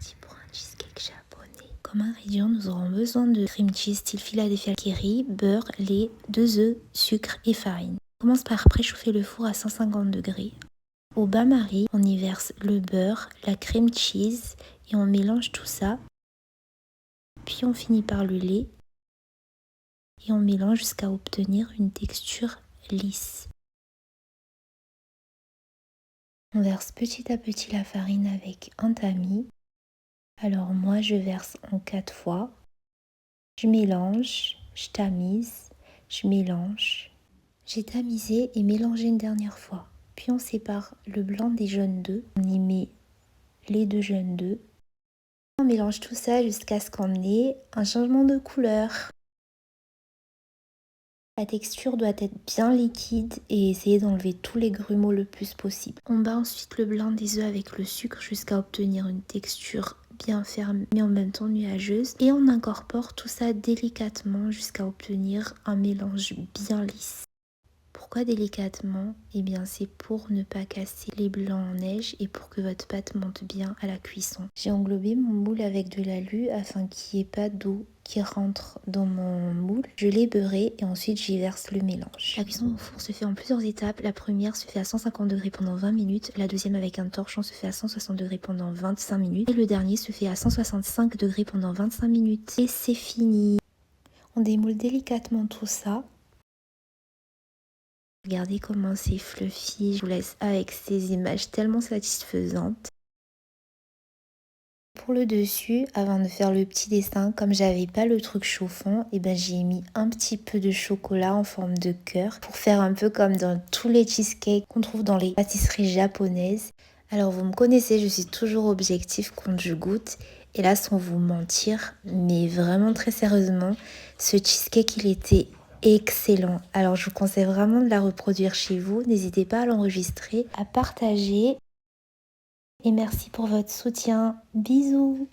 parti pour un cheesecake japonais. Comme ingrédients, nous aurons besoin de cream cheese style Philadelphia Kerry, beurre, lait, 2 œufs, sucre et farine. On commence par préchauffer le four à 150 degrés. Au bain-marie, on y verse le beurre, la cream cheese et on mélange tout ça. Puis on finit par le lait et on mélange jusqu'à obtenir une texture lisse. On verse petit à petit la farine avec un tamis. Alors moi je verse en 4 fois. Je mélange, je tamise, je mélange. J'ai tamisé et mélangé une dernière fois. Puis on sépare le blanc des jaunes d'œufs. On y met les 2 jaunes d'œufs. On mélange tout ça jusqu'à ce qu'on ait un changement de couleur. La texture doit être bien liquide et essayer d'enlever tous les grumeaux le plus possible. On bat ensuite le blanc des œufs avec le sucre jusqu'à obtenir une texture bien ferme mais en même temps nuageuse. Et on incorpore tout ça délicatement jusqu'à obtenir un mélange bien lisse. Pourquoi délicatement? Eh bien c'est pour ne pas casser les blancs en neige et pour que votre pâte monte bien à la cuisson. J'ai englobé mon moule avec de l'alu afin qu'il n'y ait pas d'eau qui rentre dans mon moule. Je l'ai beurré et ensuite j'y verse le mélange. La cuisson au four se fait en plusieurs étapes. La première se fait à 150 degrés pendant 20 minutes. La deuxième avec un torchon se fait à 160 degrés pendant 25 minutes. Et le dernier se fait à 165 degrés pendant 25 minutes. Et c'est fini. On démoule délicatement tout ça. Regardez comment c'est fluffy, je vous laisse avec ces images tellement satisfaisantes. Pour le dessus, avant de faire le petit dessin, comme j'avais pas le truc chauffant, et ben j'ai mis un petit peu de chocolat en forme de cœur pour faire un peu comme dans tous les cheesecakes qu'on trouve dans les pâtisseries japonaises. Alors vous me connaissez, je suis toujours objective quand je goûte. Et là, sans vous mentir, mais vraiment très sérieusement, ce cheesecake il était excellent. Alors je vous conseille vraiment de la reproduire chez vous. N'hésitez pas à l'enregistrer, à partager. Et merci pour votre soutien. Bisous!